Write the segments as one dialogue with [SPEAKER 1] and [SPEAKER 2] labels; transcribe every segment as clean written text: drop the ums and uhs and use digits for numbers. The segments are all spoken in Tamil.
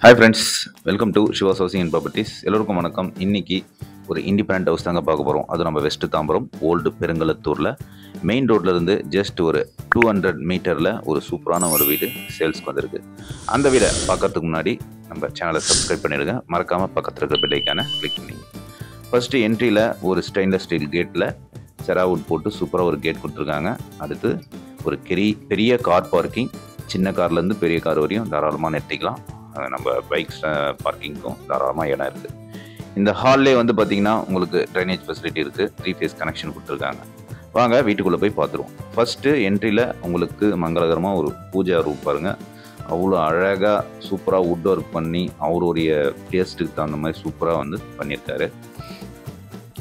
[SPEAKER 1] Hi friends, welcome to Shiva's Housing and Properties. எல்லோருக்கும் வணக்கம். இன்னைக்கு ஒரு இண்டிபெண்டன்ட் ஹவுஸ் தாங்க பார்க்க போகிறோம். அது நம்ம வெஸ்ட் தாம்பரம் ஓல்டு பெருங்கலத்தூரில் மெயின் ரோட்ல இருந்து ஜஸ்ட் ஒரு 200 மீட்டரில் ஒரு சூப்பரான ஒரு வீடு சேல்ஸ்க்கு வந்திருக்கு. அந்த வீடை பார்க்கறதுக்கு முன்னாடி நம்ம சேனலை சப்ஸ்கிரைப் பண்ணிடுங்க. மறக்காமல் பக்கத்தில் இருக்கிற பெல் ஐக்கானை கிளிக் பண்ணிங்க. ஃபர்ஸ்ட்டு என்ட்ரியில் ஒரு ஸ்டெயின்லெஸ் ஸ்டீல் கேட்டில் செராவுட் போட்டு சூப்பராக ஒரு கேட் கொடுத்துருக்காங்க. அடுத்து ஒரு பெரிய கார் பார்க்கிங், சின்ன கார்லேருந்து பெரிய கார் வரையும் தாராளமாக நிறுத்திக்கலாம். நம்ம பைக்ஸ் பார்க்கிங்க்கும் தாராளமாக இடம் இருக்குது. இந்த ஹால்லே வந்து பார்த்திங்கன்னா உங்களுக்கு ட்ரைனேஜ் ஃபெசிலிட்டி இருக்குது. 3 ஃபேஸ் கனெக்ஷன் கொடுத்துருக்காங்க. வாங்க வீட்டுக்குள்ளே போய் பார்த்துருவோம். ஃபஸ்ட்டு என்ட்ரியில் உங்களுக்கு மங்களகரமாக ஒரு பூஜா ரூம் பாருங்கள். அவ்வளோ அழகாக சூப்பராக வுட் ஒர்க் பண்ணி அவருடைய டேஸ்ட்டுக்கு தகுந்த மாதிரி சூப்பராக வந்து பண்ணியிருக்காரு.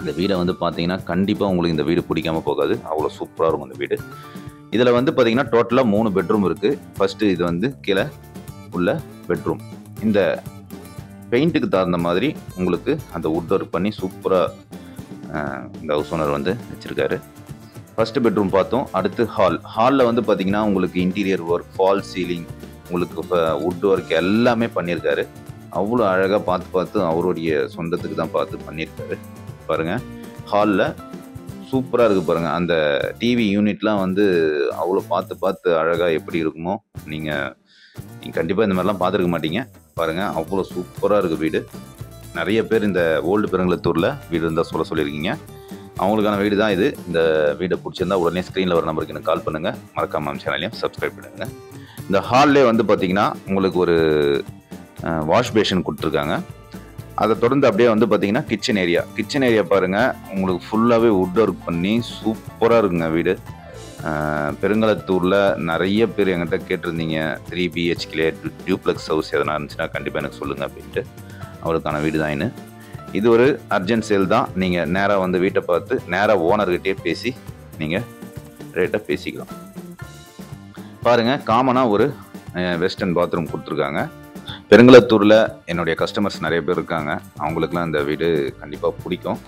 [SPEAKER 1] இந்த வீடை வந்து பார்த்தீங்கன்னா கண்டிப்பாக உங்களுக்கு இந்த வீடு பிடிக்காமல் போகாது. அவ்வளோ சூப்பராக இருக்கும் இந்த வீடு. இதில் வந்து பார்த்திங்கன்னா டோட்டலாக 3 பெட்ரூம் இருக்குது. ஃபஸ்ட்டு இது வந்து கீழே உள்ள பெட்ரூம். இந்த பெயிண்ட்டுக்கு தகுந்த மாதிரி உங்களுக்கு அந்த வுட் ஒர்க் பண்ணி சூப்பராக இந்த ஹவுஸ் ஓனர் வந்து வச்சுருக்காரு. ஃபஸ்ட்டு பெட்ரூம் பார்த்தோம். அடுத்து ஹாலில் வந்து பார்த்திங்கன்னா உங்களுக்கு இன்டீரியர் ஒர்க், ஃபால் சீலிங், உங்களுக்கு வுட் ஒர்க் எல்லாமே பண்ணியிருக்காரு. அவ்வளோ அழகாக பார்த்து அவருடைய சொந்தத்துக்கு தான் பார்த்து பண்ணியிருக்காரு. பாருங்கள், ஹாலில் சூப்பராக இருக்குது பாருங்கள். அந்த டிவி யூனிட்லாம் வந்து அவ்வளோ பார்த்து அழகாக எப்படி இருக்குமோ நீங்கள் கண்டிப்பாக இந்த மாதிரிலாம் பார்த்துருக்க மாட்டீங்க. பாருங்கள், அவ்வளோ சூப்பராக இருக்குது வீடு. நிறைய பேர் இந்த ஓல்டு பெருங்கலத்தூரில் வீடு இருந்தால் சொல்லியிருக்கீங்க. அவங்களுக்கான வீடு தான் இது. இந்த வீடை பிடிச்சிருந்தா உடனே ஸ்க்ரீனில் வர நம்பருக்கு எனக்கு கால் பண்ணுங்கள். மறக்காம சேனலையும் சப்ஸ்கிரைப் பண்ணுங்க. இந்த ஹால்லே வந்து பார்த்திங்கன்னா உங்களுக்கு ஒரு வாஷ் பேஷன் கொடுத்துருக்காங்க. அதை தொடர்ந்து அப்படியே வந்து பார்த்திங்கன்னா கிச்சன் ஏரியா பாருங்கள். உங்களுக்கு ஃபுல்லாகவே வுட் ஒர்க் பண்ணி சூப்பராக இருக்குங்க வீடு. பெருங்கலத்தூரில் நிறைய பேர் என்கிட்ட கேட்டிருந்தீங்க 3 BHK டியூப்ளெக்ஸ் ஹவுஸ் எதனா இருந்துச்சுன்னா கண்டிப்பாக எனக்கு சொல்லுங்கள் அப்படின்ட்டு. அவருக்கான வீடு தான் இது ஒரு அர்ஜென்ட் சேல் தான். நீங்கள் நேராக வந்து வீட்டை பார்த்து நேராக ஓனர்கிட்டே பேசி நீங்கள் ரேட்டை பேசிக்கலாம். பாருங்கள், காமனாக ஒரு வெஸ்டர்ன் பாத்ரூம் கொடுத்துருக்காங்க. பெருங்கலத்தூரில் என்னுடைய கஸ்டமர்ஸ் நிறைய பேர் இருக்காங்க. அவங்களுக்குலாம் இந்த வீடு கண்டிப்பாக பிடிக்கும்.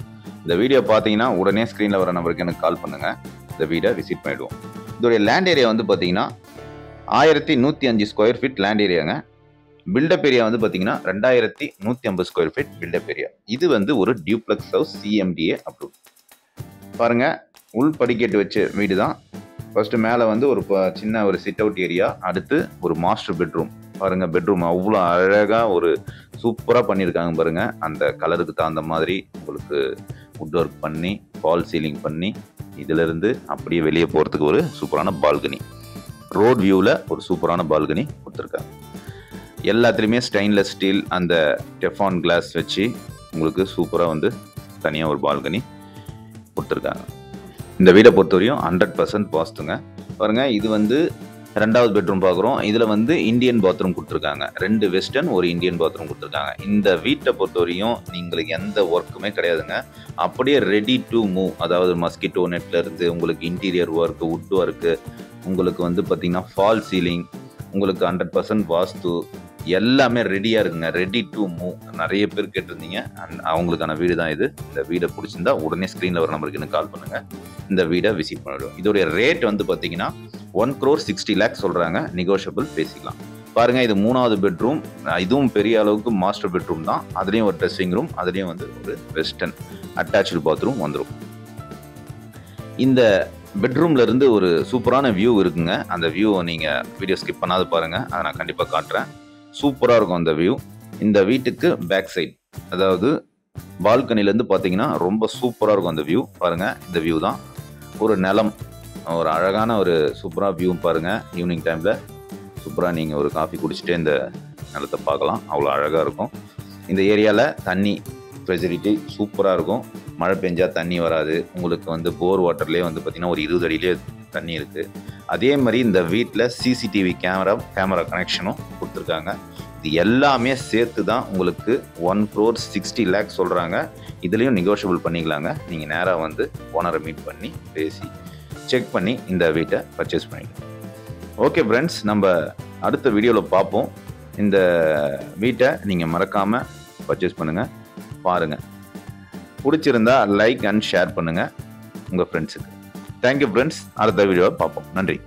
[SPEAKER 1] இந்த வீடியோ பார்த்தீங்கன்னா உடனே ஸ்க்ரீனில் வர நம்பருக்கு எனக்கு கால் பண்ணுங்கள். இந்த வீடை விசிட் பண்ணிவிடுவோம். இதோடைய லேண்ட் ஏரியா வந்து பார்த்தீங்கன்னா 1105 ஸ்கொயர் ஃபீட் லேண்ட் ஏரியாங்க. பில்டப் ஏரியா வந்து பார்த்தீங்கன்னா 2150 ஸ்கொயர் ஃபீட் பில்டப் ஏரியா. இது வந்து ஒரு டியூப்ளெக்ஸ் ஹவுஸ், CMDA அப்ரூவ். பாருங்கள், உள் படிக்கட்டு வச்ச வீடு தான். ஃபர்ஸ்ட்டு மேலே வந்து ஒரு சின்ன ஒரு சிட் அவுட் ஏரியா. அடுத்து ஒரு மாஸ்டர் பெட்ரூம். பாருங்கள், பெட்ரூம் அவ்வளோ அழகாக ஒரு சூப்பராக பண்ணியிருக்காங்க பாருங்கள். அந்த கலருக்கு தகுந்த மாதிரி உங்களுக்கு வுட் ஒர்க் பண்ணி ஃபால் சீலிங் பண்ணி இதிலிருந்து அப்படியே வெளியே போகிறதுக்கு ஒரு சூப்பரான பால்கனி, ரோட் வியூவில் ஒரு சூப்பரான பால்கனி கொடுத்துருக்காங்க. எல்லாத்துலேயுமே ஸ்டெயின்லெஸ் ஸ்டீல் அந்த டெஃபான் கிளாஸ் வச்சு உங்களுக்கு சூப்பராக வந்து தனியாக ஒரு பால்கனி கொடுத்துருக்காங்க. இந்த வீடை பொறுத்தவரையும் 100% வாஸ்துங்க. பாருங்கள், இது வந்து 2வது பெட்ரூம் பார்க்குறோம். இதில் வந்து இந்தியன் பாத்ரூம் கொடுத்துருக்காங்க. 2 வெஸ்டர்ன், ஒரு இந்தியன் பாத்ரூம் கொடுத்துருக்காங்க. இந்த வீட்டை பொறுத்தவரையும் உங்களுக்கு எந்த ஒர்க்குமே கிடையாதுங்க. அப்படியே ரெடி டு மூவ். அதாவது மஸ்கிட்டோ நெட்லேருந்து உங்களுக்கு இன்டீரியர் ஒர்க்கு, வுட் ஒர்க்கு, உங்களுக்கு வந்து பார்த்திங்கன்னா ஃபால் சீலிங், உங்களுக்கு 100% வாஸ்து எல்லாமே ரெடியாக இருக்குங்க. Ready to move. நிறைய பேர் கேட்டிருந்தீங்க. அவங்களுக்கான வீடு தான் இது. இந்த வீடை பிடிச்சிருந்தா உடனே ஸ்க்ரீனில் வர நம்பருக்கு எனக்கு கால் பண்ணுங்கள். இந்த வீடை விசிட் பண்ணிவிடுவோம். இதோடைய ரேட் வந்து பார்த்தீங்கன்னா 1,60 lakh சொல்கிறாங்க. நெகோஷியபிள் பேசிக்கலாம். பாருங்கள், இது 3வது பெட்ரூம். இதுவும் பெரிய அளவுக்கு மாஸ்டர் பெட்ரூம் தான். அதுலேயும் ஒரு ட்ரெஸ்ஸிங் ரூம், அதுலேயும் வந்து ஒரு வெஸ்டர்ன் அட்டாச்சு பாத்ரூம் வந்துடும். இந்த பெட்ரூமில் இருந்து ஒரு சூப்பரான வியூ இருக்குங்க. அந்த வியூவை நீங்கள் வீடியோ ஸ்கிப் பண்ணாத பாருங்கள். அதை நான் கண்டிப்பாக காட்டுறேன். சூப்பராக இருக்கும் அந்த வியூ. இந்த வீட்டுக்கு பேக் சைட், அதாவது பால்கனிலேருந்து பார்த்தீங்கன்னா ரொம்ப சூப்பராக இருக்கும் அந்த வியூ. பாருங்கள், இந்த வியூ தான். ஒரு நிலம், ஒரு அழகான ஒரு சூப்பராக வியூ பாருங்கள். ஈவினிங் டைமில் சூப்பராக நீங்கள் ஒரு காஃபி குடிச்சிட்டே இந்த நிலத்தை பார்க்கலாம். அவ்வளோ அழகாக இருக்கும். இந்த ஏரியாவில் தண்ணி ஃபெசிலிட்டி சூப்பராக இருக்கும். மழை பெஞ்சால் தண்ணி வராது. உங்களுக்கு வந்து போர் வாட்டர்லேயே வந்து பார்த்திங்கன்னா ஒரு 20 அடியிலே தண்ணி இருக்குது. அதே மாதிரி இந்த வீட்டில் CCTV கேமரா கனெக்ஷனும் கொடுத்துருக்காங்க. இது எல்லாமே சேர்த்து தான் உங்களுக்கு 1,60 lakh சொல்கிறாங்க. இதுலேயும் நெகோஷியபிள் பண்ணிக்கலாங்க. நீங்கள் நேராக வந்து ஓனரை மீட் பண்ணி பேசி செக் பண்ணி இந்த வீட்டை பர்ச்சேஸ் பண்ணிக்கலாம். ஓகே ஃப்ரெண்ட்ஸ், நம்ம அடுத்த வீடியோவில் பார்ப்போம். இந்த வீட்டை நீங்கள் மறக்காமல் பர்ச்சேஸ் பண்ணுங்கள், பாருங்கள். பிடிச்சிருந்தா லைக் அண்ட் ஷேர் பண்ணுங்கள் உங்கள் ஃப்ரெண்ட்ஸுக்கு. Thank you friends. அடுத்த வீடியோவை பார்ப்போம். நன்றி.